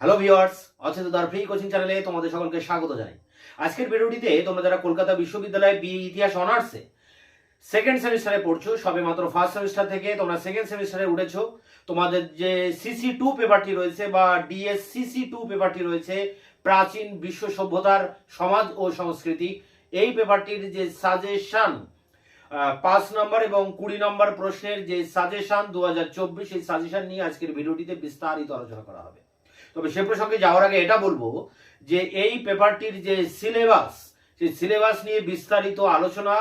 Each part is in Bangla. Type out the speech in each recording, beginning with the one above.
হ্যালো ভিউয়ার্স, অচেতনতার ফ্রি কোচিং চ্যানেলে তোমাদের সকলকে স্বাগত জানাই। আজকের ভিডিওটিতে তোমরা যারা কলকাতা বিশ্ববিদ্যালয়ে বিএ ইতিহাস অনার্সে সেকেন্ড সেমিস্টারে পড়ছো, সবে মাত্র ফার্স্ট সেমিস্টার থেকে তোমরা সেকেন্ড সেমিস্টারে উঠেছো, তোমাদের যে সিসি2 পেপারটি রয়েছে বা ডিএসসিসি2 পেপারটি রয়েছে, প্রাচীন বিশ্ব সভ্যতার সমাজ ও সংস্কৃতি, এই পেপারটির যে সাজেশন 5 নম্বর এবং 20 নম্বর প্রশ্নের যে সাজেশন 2024, এই সাজেশন নিয়ে আজকের ভিডিওটিতে বিস্তারিত আলোচনা করা হবে। তবে সে প্রসঙ্গে যাওয়ার আগে এটা বলবো যে এই পেপারটির যে সিলেবাস, সেই সিলেবাস নিয়ে বিস্তারিত আলোচনা,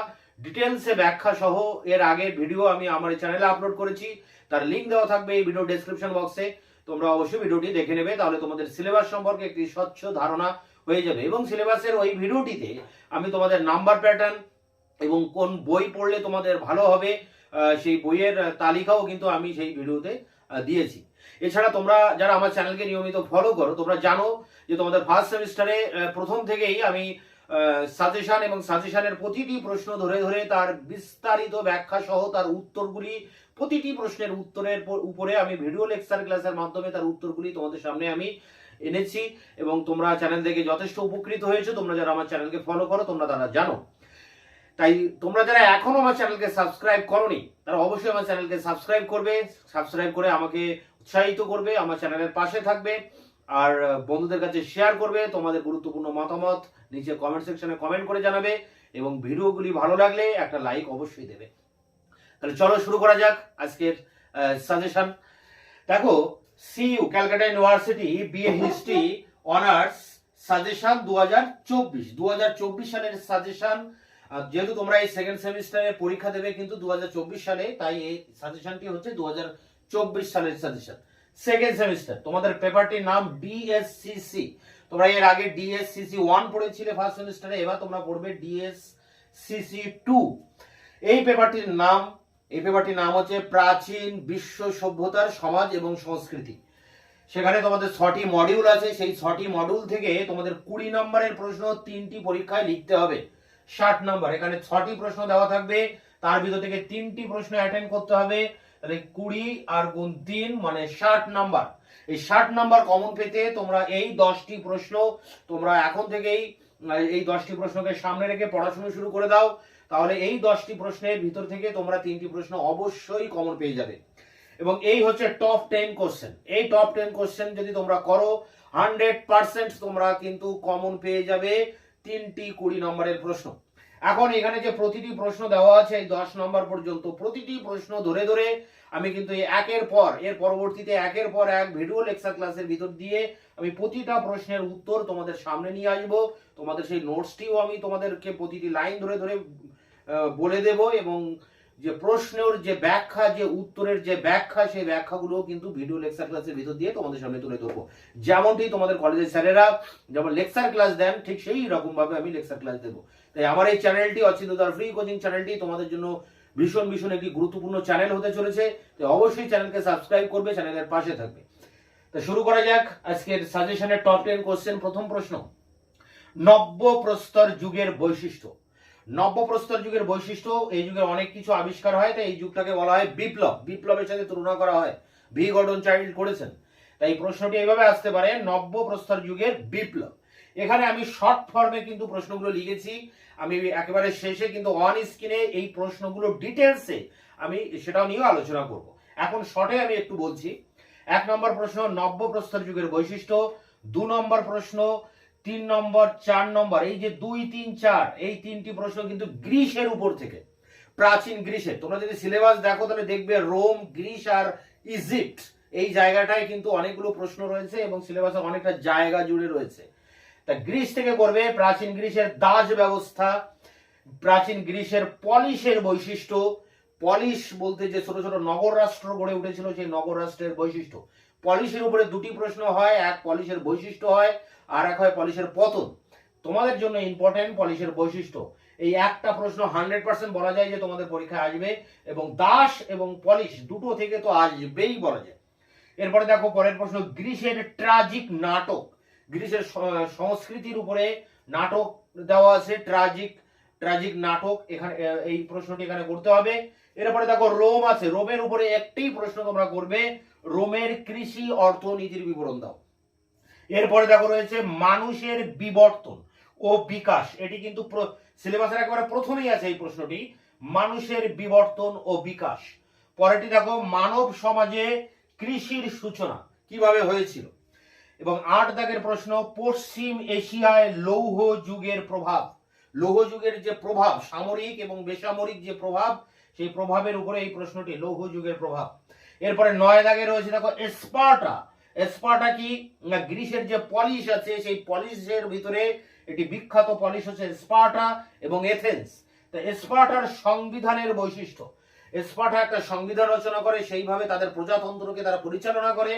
ডিটেলসে ব্যাখ্যা সহ এর আগের ভিডিও আমি আমার চ্যানেলে আপলোড করেছি, তার লিঙ্ক দেওয়া থাকবে এই ভিডিও ডেসক্রিপশন বক্সে। তোমরা অবশ্যই ভিডিওটি দেখে নেবে, তাহলে তোমাদের সিলেবাস সম্পর্কে একটি স্বচ্ছ ধারণা হয়ে যাবে। এবং সিলেবাসের ওই ভিডিওটিতে আমি তোমাদের নাম্বার প্যাটার্ন এবং কোন বই পড়লে তোমাদের ভালো হবে সেই বইয়ের তালিকাও কিন্তু আমি সেই ভিডিওতে দিয়েছি। এছাড়া তোমরা যারা আমার চ্যানেলকে নিয়মিত ফলো করো, তোমরা জানো যে তোমাদের ফার্স্ট সেমিস্টারে প্রথম থেকেই আমি সাজেশন এবং সাজেশনের প্রতিটি প্রশ্ন ধরে ধরে তার বিস্তারিত ব্যাখ্যা সহ তার উত্তরগুলি, প্রতিটি প্রশ্নের উত্তরের উপরে আমি ভিডিও লেকচার ক্লাসের মাধ্যমে তার উত্তরগুলি তোমাদের সামনে আমি এনেছি এবং তোমরা চ্যানেল থেকে যথেষ্ট উপকৃত হয়েছো। তোমরা যারা আমার চ্যানেলকে ফলো করো তোমরা তারা জানো। তাই তোমরা যারা এখনো আমার চ্যানেলকে সাবস্ক্রাইব করোনি তারা অবশ্যই আমার চ্যানেলকে সাবস্ক্রাইব করবে, সাবস্ক্রাইব করে আমাকে উৎসাহিত করবে, আমার চ্যানেলের পাশে থাকবে আর বন্ধুদের কাছে শেয়ার করবে। তোমাদের গুরুত্বপূর্ণ মতামত নিচে কমেন্ট সেকশনে কমেন্ট করে জানাবে এবং ভিডিওগুলি ভালো লাগলে একটা লাইক অবশ্যই দেবে। তাহলে চলো শুরু করা যাক আজকের সাজেশন। দেখো, CU Calcutta university BA history honours suggestion 2024 সালের সাজেশন। যেহেতু তোমরা এই সেকেন্ড সেমিস্টারে পরীক্ষা দেবে কিন্তু 2024 সালে, তাই এই সাজেশনটি হচ্ছে 2024 সালের সাজেশন সেকেন্ড সেমিস্টার। তোমাদের পেপারটির নাম ডিএসসিসি। তোমরা এর আগে ডিএসসিসি 1 পড়েছিলে ফার্স্ট সেমিস্টারে, এবার তোমরা পড়বে ডিএসসিসি 2। এই পেপারটির নাম হচ্ছে প্রাচীন বিশ্ব সভ্যতার সমাজ এবং সংস্কৃতি। সেখানে তোমাদের 6টি মডিউল আছে, সেই 6টি মডিউল থেকে তোমাদের 20 নম্বরের প্রশ্ন 3টি পরীক্ষায় লিখতে হবে। 60 নম্বর, এখানে 6টি প্রশ্ন দেওয়া থাকবে, তার ভিতর থেকে 3টি প্রশ্ন অ্যাটেন্ড করতে হবে। তাহলে 20 আর গুণ 3 মানে 60 নাম্বার। এই 60 নাম্বার কমন পেতে তোমরা এই 10টি প্রশ্ন তোমরা এখন থেকেই এই 10টি প্রশ্নকে সামনে রেখে পড়াশোনা শুরু করে দাও। তাহলে এই 10টি প্রশ্নের ভিতর থেকে তোমরা 3টি প্রশ্ন অবশ্যই কমন পেয়ে যাবে। এবং এই হচ্ছে টপ 10 কোশ্চেন। এই টপ 10 কোশ্চেন যদি তোমরা করো 100% তোমরা কিন্তু কমন পেয়ে যাবে 3টি 20 নম্বরের প্রশ্ন। এখন এখানে যে প্রতিটি প্রশ্ন দেওয়া আছে এই 10 নম্বর পর্যন্ত, প্রতিটি প্রশ্ন ধরে ধরে আমি কিন্তু একের পর এর পরবর্তীতে একের পর এক ভিডিও লেকচার ক্লাসের ভিতর দিয়ে আমি প্রতিটা প্রশ্নের উত্তর তোমাদের সামনে নিয়ে আসবো। তোমাদের সেই নোটসটিও আমি তোমাদেরকে প্রতিটি লাইন ধরে ধরে বলে দেব এবং যে প্রশ্নের যে ব্যাখ্যা, যে উত্তরের যে ব্যাখ্যা, সেই ব্যাখ্যাগুলো কিন্তু ভিডিও লেকচার ক্লাসের ভিতর দিয়ে তোমাদের সামনে তুলে ধরবো। যেমনটি তোমাদের কলেজের স্যারেরা যেমন লেকচার ক্লাস দেন, ঠিক সেই রকম ভাবে আমি লেকচার ক্লাস দেবো। তাই আমার এই চ্যানেলটি অচিন্ততার ফ্রি কোচিং চ্যানেলটি তোমাদের জন্য ভীষণ ভীষণ একটি গুরুত্বপূর্ণ চ্যানেল হতে চলেছে। তাই অবশ্যই চ্যানেলকে সাবস্ক্রাইব করবে, চ্যানেলের পাশে থাকবে। তো শুরু করা যাক আজকের সাজেশনের টপ 10 কোশ্চেন। প্রথম প্রশ্ন, নব্য প্রস্তর যুগের বৈশিষ্ট্য। নব্য প্রস্তর যুগের বৈশিষ্ট্য, এই যুগে অনেক কিছু আবিষ্কার হয়, তাই এই যুগটাকে বলা হয় বিপ্লব। বিপ্লবের সাথে তুলনা করা হয়, ভি গর্ডন চাইল্ড করেছেন। তাই প্রশ্নটি এইভাবে আসতে পারে, নব্য প্রস্তর যুগের বিপ্লব। এখানে আমি শর্ট ফর্মে কিন্তু প্রশ্নগুলো লিখেছি, আমি একেবারে শেষে কিন্তু অন স্ক্রিনে এই প্রশ্নগুলো ডিটেলসে আমি সেটাও নিয়েও আলোচনা করব। এখন শর্টে আমি একটু বলছি। 1 নম্বর প্রশ্ন, নব্য প্রস্তর যুগের বৈশিষ্ট্য। 2 নম্বর প্রশ্ন, 3 নম্বর, 4 নম্বর, এই যে 2, 3, 4 এই 3টি প্রশ্ন কিন্তু গ্রিসের উপর থেকে, প্রাচীন গ্রিসের। তোমরা যদি সিলেবাস দেখো তাহলে দেখবে রোম, গ্রিস আর ইজিপ্ট এই জায়গাটায় কিন্তু অনেকগুলো প্রশ্ন রয়েছে এবং সিলেবাসে অনেকটা জায়গা জুড়ে রয়েছে। তা গ্রিস থেকে করবে প্রাচীন গ্রিসের দাস ব্যবস্থা, প্রাচীন গ্রিসের পলিশের বৈশিষ্ট্য। পলিশ বলতে যে ছোট ছোট নগর রাষ্ট্র গড়ে উঠেছিল, সেই নগর রাষ্ট্রের বৈশিষ্ট্য। পলিশের উপরে 2টি প্রশ্ন হয়, এক পলিশের বৈশিষ্ট্য হয় আর এক হয় পলিশের পতন। তোমাদের জন্য ইম্পর্টেন্ট পলিশের বৈশিষ্ট্য। এই একটা প্রশ্ন 100% বলা যায় যে তোমাদের পরীক্ষায় আসবে এবং দাস এবং পলিশ দুটো থেকে তো আসবেই বলা যায়। এরপরে দেখো পরের প্রশ্ন, গ্রিসের ট্রাজিক নাটক। গ্রিসের সংস্কৃতির উপরে নাটক দেওয়া আছে, ট্রাজিক নাটক। এখানে এই প্রশ্নটি এখানে করতে হবে। এরপরে দেখো রোম আছে, রোমের উপরে একটি প্রশ্ন তোমরা করবে, রোমের কৃষি অর্থনীতির বিবরণ দাও। এরপরে দেখো রয়েছে মানুষের বিবর্তন ও বিকাশ। এটি কিন্তু সিলেবাসের একেবারে প্রথমেই আছে এই প্রশ্নটি, মানুষের বিবর্তন ও বিকাশ। পরেরটি দেখো মানব সমাজে কৃষির সূচনা কিভাবে হয়েছিল। এবং 8 দাগের প্রশ্ন পশ্চিম এশিয়ায় লৌহ যুগের প্রভাব। লৌহ যুগের যে প্রভাব, সামরিক এবং বেসামরিক যে প্রভাব, সেই প্রভাবের উপরে এই প্রশ্নটি, লৌহ যুগের প্রভাব। এরপরে 9 দাগে রয়েছে দেখো স্পার্টা। স্পার্টা কি না, গ্রিসের যে পলিশ আছে সেই পলিশের ভিতরে এটি বিখ্যাত পলিশ হচ্ছে স্পার্টা এবং এথেন্স। তো স্পার্টার সংবিধানের বৈশিষ্ট্য, স্পার্টা একটা সংবিধান রচনা করে, সেইভাবে তাদের প্রজাতন্ত্রকে তারা পরিচালনা করে।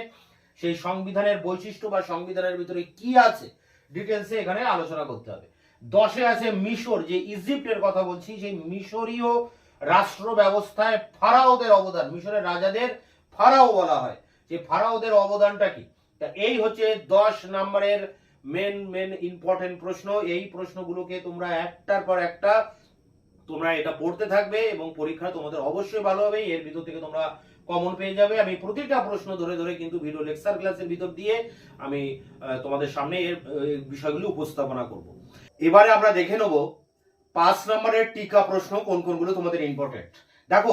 সেই সংবিধানের বৈশিষ্ট্য বা সংবিধানের ভিতরে কি আছে ডিটেলসে এখানে আলোচনা করতে হবে। 10 আছে মিশর, যে ইজিপ্টের কথা বলছি, সেই মিশরীয় রাষ্ট্র ব্যবস্থায় ফারাওদের অবদান। মিশরের রাজাদের ফারাও বলা হয়, যে ফারাওদের অবদানটা কি। তা এই হচ্ছে 10 নম্বরের মেন ইম্পর্টেন্ট প্রশ্ন। এই প্রশ্নগুলোকে তোমরা একটার পর একটা তোমরা এটা পড়তে থাকবে এবং পরীক্ষা তোমাদের অবশ্যই ভালো হবে। এর ভিতর থেকে তোমরা কমন পেয়ে যাবে। আমি প্রতিটা প্রশ্ন ধরে ধরে কিন্তু ভিডিও লেকচার ক্লাসের ভিতর দিয়ে আমি তোমাদের সামনে এর বিষয়গুলো উপস্থাপনা করব। এবারে আমরা দেখে নেব 5 নম্বরের টিকা প্রশ্ন কোন কোনগুলো তোমাদের ইম্পর্টেন্ট। দেখো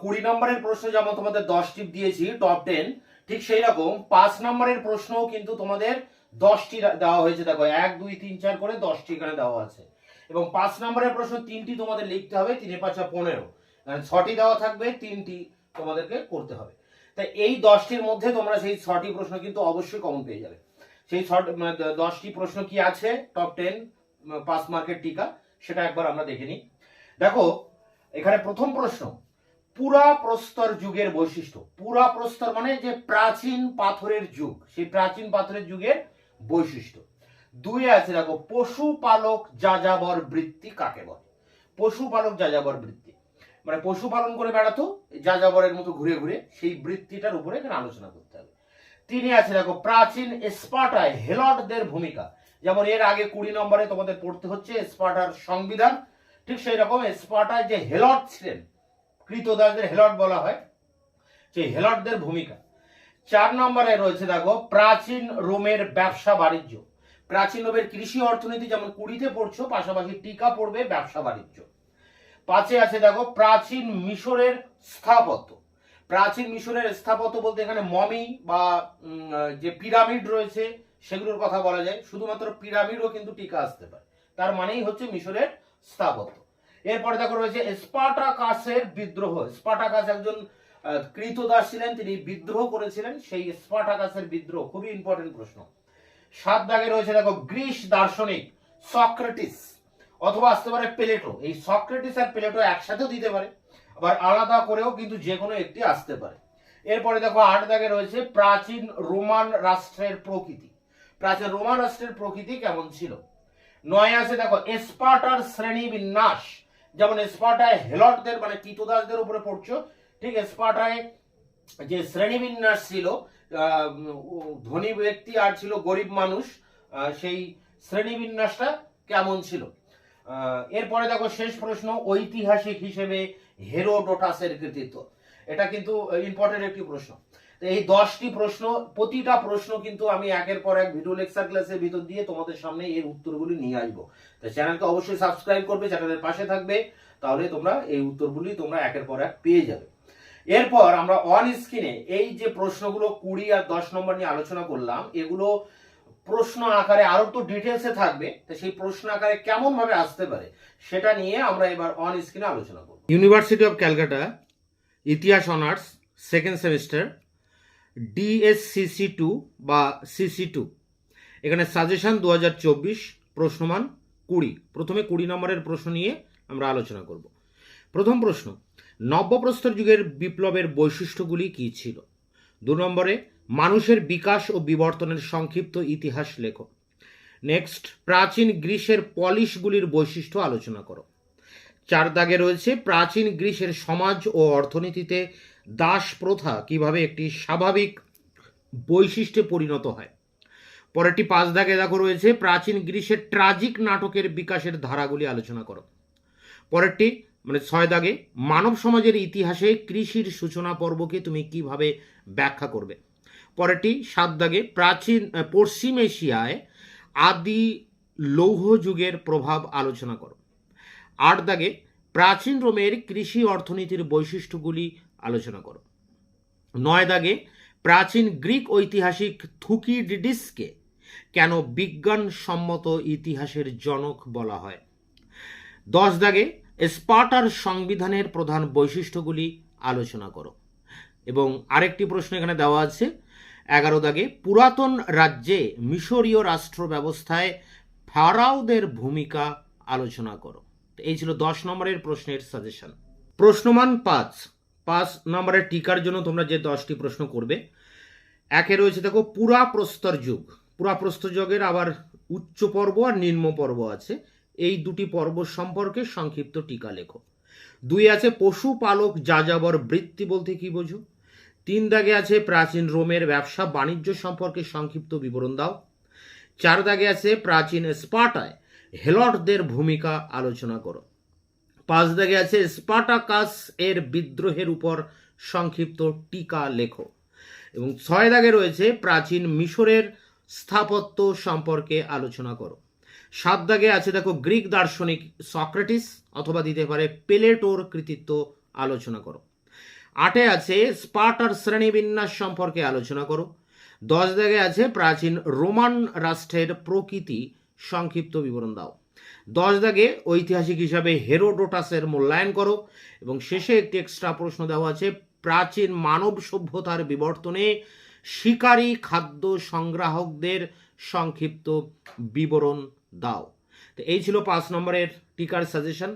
20 নম্বরের প্রশ্ন যেমন তোমাদের 10 টিপ দিয়েছি টপ 10, ঠিক সেই রকম 5 নম্বরের প্রশ্নও কিন্তু তোমাদের 10টি দেওয়া হয়েছে। দেখো 1 2 3 4 করে 10টি এখানে দেওয়া আছে। এবং 5 নম্বরের প্রশ্ন 3টি তোমাদের লিখতে হবে, 3 5 15, 6টি দেওয়া থাকবে, 3টি তোমাদেরকে করতে হবে। তাই এই 10টির মধ্যে তোমরা সেই 6টি প্রশ্ন কিন্তু অবশ্যই কমন পেয়ে যাবে। সেই 10টি প্রশ্ন কি আছে টপ 10 5 মার্কের টিকা, সেটা একবার আমরা দেখে নিই। দেখো এখানে প্রথম প্রশ্ন, পুরা প্রস্তর যুগের বৈশিষ্ট্য। পুরা প্রস্তর মানে যে প্রাচীন পাথরের যুগ, সেই প্রাচীন পাথরের যুগের বৈশিষ্ট্য। 2 আছে দেখো পশুপালক যাযাবর বৃত্তি কাকে বলে। পশুপালক যাযাবর বৃত্তি মানে পশুপালন করে বেড়াতো যাযাবরের মতো ঘুরে ঘুরে, সেই বৃত্তিটার উপরে এখানে আলোচনা করতে হবে। 3 আছে দেখো প্রাচীন স্পার্টায় হেলটদের ভূমিকা। যেমন এর আগে 20 নম্বরে তোমাদের পড়তে হচ্ছে স্পার্টার সংবিধান, ঠিক সেই রকম স্পার্টায় যে হেলট ছিলেন, কৃতদাসদের হেলট বলা হয়, সেই হেলটদের ভূমিকা। 4 নম্বরে রয়েছে দেখো প্রাচীন রোমের ব্যবসা বাণিজ্য। প্রাচীন রোমের কৃষি অর্থনীতি যেমন 20তে পড়ছো, পাশাপাশি টিকা পড়বে ব্যবসা বাণিজ্য। 5 আছে দেখো প্রাচীন মিশরের স্থাপত্য। প্রাচীন মিশরের স্থাপত্য বলতে এখানে মমি বা যে পিরামিড রয়েছে সেগুলোর কথা বলা যায়। শুধুমাত্র পিরামিডও কিন্তু টিকা আসতে পারে, তার মানেই হচ্ছে মিশরের স্থাপত্য। এরপরে দেখো রয়েছে স্পার্টাকাসের বিদ্রোহ। স্পার্টাকাস একজন কৃতদাস ছিলেন, তিনি বিদ্রোহ করেছিলেন, সেই স্পার্টাকাসের বিদ্রোহ খুবই ইম্পর্টেন্ট প্রশ্ন। 7 দাগে রয়েছে দেখো গ্রিস দার্শনিক সক্রেটিস, অথবা আসতে পারে প্লেটো। এই সক্রেটিস আর প্লেটো একসাথেও দিতে পারে, আবার আলাদা করেও কিন্তু যে কোনো একটি আসতে পারে। এরপরে দেখো 8 দাগে রয়েছে প্রাচীন রোমান রাষ্ট্রের প্রকৃতি। প্রাচীন রোমান রাষ্ট্রের প্রকৃতি কেমন ছিল। 9 আছে দেখো স্পার্টার শ্রেণী বিন্যাস। যেমন স্পার্টায় হেলটদের মানে কৃতদাসদের উপরে পড়ছো, ঠিক স্পার্টায় যে শ্রেণী বিন্যাস ছিল, ধনী ব্যক্তি আর ছিল গরিব মানুষ, সেই শ্রেণী বিন্যাসটা কেমন ছিল। এরপরে দেখো শেষ প্রশ্ন, ঐতিহাসিক হিসেবে হেরোডোটাসের কৃতিত্ব। এটা কিন্তু ইম্পর্টেন্ট একটি প্রশ্ন। এই 10টি প্রশ্ন, প্রতিটা প্রশ্ন কিন্তু আমি একের পর এক ভিডিও লেকচার ক্লাসের ভিতর দিয়ে তোমাদের সামনে এর উত্তরগুলি নিয়ে আসবো। তো চ্যানেলকে অবশ্যই সাবস্ক্রাইব করবে, চ্যানেলের পাশে থাকবে, তাহলে তোমরা এই উত্তরগুলি তোমরা একের পর এক পেয়ে যাবে। এরপর আমরা অন স্ক্রিনে এই যে প্রশ্নগুলো 20 আর 10 নম্বর নিয়ে আলোচনা করলাম, এগুলো প্রশ্ন আকারে আরো তো ডিটেলসে থাকবে, তো সেই প্রশ্ন আকারে কেমন ভাবে আসতে পারে সেটা নিয়ে আমরা এবার অন স্ক্রিনে আলোচনা করব। ইউনিভার্সিটি অফ ক্যালকাটা ইতিহাস অনার্স সেকেন্ড সেমিস্টার DSCC2 বা CC2, এখানে সাজেশন 2024, প্রশ্নমান 20। প্রথমে 20 নম্বরের প্রশ্ন নিয়ে আমরা আলোচনা করব। প্রথম প্রশ্ন, নব্যপ্রস্তর যুগের বিপ্লবের বৈশিষ্ট্যগুলি কি ছিল। 2 নম্বরে মানুষের বিকাশ ও বিবর্তনের সংক্ষিপ্ত ইতিহাস লেখো। নেক্সট, প্রাচীন গ্রিসের পলিশগুলির বৈশিষ্ট্য আলোচনা করো। 4 দাগে রয়েছে প্রাচীন গ্রিসের সমাজ ও অর্থনীতিতে দাস প্রথা কিভাবে একটি স্বাভাবিক বৈশিষ্ট্যে পরিণত হয়। পরেরটি 5 দাগে দেখো রয়েছে প্রাচীন গ্রিসের ট্রাজিক নাটকের বিকাশের ধারাগুলি আলোচনা করো। পরেরটি 6 দাগে মানব সমাজের ইতিহাসে কৃষির সূচনা পর্বকে তুমি কিভাবে ব্যাখ্যা করবে। পরেরটি 7 দাগে পশ্চিম এশিয়ায় আদি লৌহ যুগের প্রভাব আলোচনা করো। 8 দাগে প্রাচীন রোমের কৃষি অর্থনীতির বৈশিষ্ট্যগুলি আলোচনা করো। 9 দাগে প্রাচীন গ্রিক ঐতিহাসিক থুকিডিডিসকে কেন বিজ্ঞানসম্মত ইতিহাসের জনক বলা হয়। 10 দাগে স্পার্টার সংবিধানের প্রধান বৈশিষ্ট্যগুলি আলোচনা করো। এবং আরেকটি প্রশ্ন এখানে দেওয়া আছে 11 দাগে পুরাতন রাজ্যে মিশরীয় রাষ্ট্র ব্যবস্থায় ফারাওদের ভূমিকা আলোচনা করো। এই ছিল 10 নম্বরের প্রশ্নের সাজেশন। প্রশ্নমান 5 নম্বরের টিকার জন্য তোমরা যে 10টি প্রশ্ন করবে। 1 রয়েছে দেখো পুরাপ্রস্তর যুগ। পুরাপ্রস্তর যুগের আবার উচ্চ পর্ব আর নিম্ন পর্ব আছে, এই দুটি পর্ব সম্পর্কে সংক্ষিপ্ত টিকা লেখো। 2 আছে পশুপালক যাযাবর বৃত্তি বলতে কি বোঝো। 3 দাগে আছে প্রাচীন রোমের ব্যবসা বাণিজ্য সম্পর্কে সংক্ষিপ্ত বিবরণ দাও। 4 দাগে আছে প্রাচীন স্পার্টায় হেলটদের ভূমিকা আলোচনা করো। 5 দাগে আছে স্পার্টাকাস এর বিদ্রোহের উপর সংক্ষিপ্ত টিকা লেখো। এবং 6 দাগে রয়েছে প্রাচীন মিশরের স্থাপত্য সম্পর্কে আলোচনা করো। 7 দাগে আছে দেখো গ্রিক দার্শনিক সক্রেটিস অথবা দিতে পারে প্লেটোর কৃতিত্ব আলোচনা করো। 8 আছে স্পার্টার শ্রেণীবিন্যাস সম্পর্কে আলোচনা করো। 10 দাগে আছে প্রাচীন রোমান রাষ্ট্রের প্রকৃতি সংক্ষিপ্ত বিবরণ দাও। 10 দাগে ঐতিহাসিক হিসাবে হেরোডোটাসের মূল্যায়ন করো। এবং শেষে একটি এক্সট্রা প্রশ্ন দেওয়া আছে প্রাচীন মানব সভ্যতার বিবর্তনে শিকারী খাদ্য সংগ্রাহকদের সংক্ষিপ্ত বিবরণ দাও। তো এই ছিল 5 নম্বরের টিকার সাজেশন।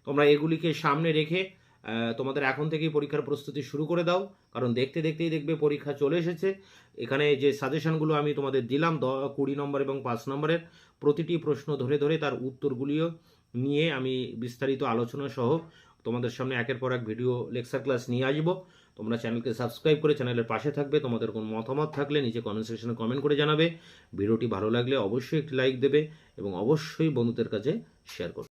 তোমরা এগুলিকে সামনে রেখে তোমাদের এখন থেকেই পরীক্ষার প্রস্তুতি শুরু করে দাও, কারণ দেখতে দেখতেই দেখবে পরীক্ষা চলে এসেছে। এখানে যে সাজেশনগুলো আমি তোমাদের দিলাম 20 নম্বর এবং 5 নম্বরের প্রতিটি প্রশ্ন ধরে ধরে তার উত্তরগুলিও নিয়ে আমি বিস্তারিত আলোচনা সহ তোমাদের সামনে একের পর এক ভিডিও লেকচার ক্লাস নিয়ে আসবো। তোমরা চ্যানেলকে সাবস্ক্রাইব করে চ্যানেলের পাশে থাকবে। তোমাদের কোনো মতামত থাকলে নিচে কমেন্ট সেকশনে কমেন্ট করে জানাবে। ভিডিওটি ভালো লাগলে অবশ্যই একটি লাইক দেবে এবং অবশ্যই বন্ধুদের কাছে শেয়ার করবে।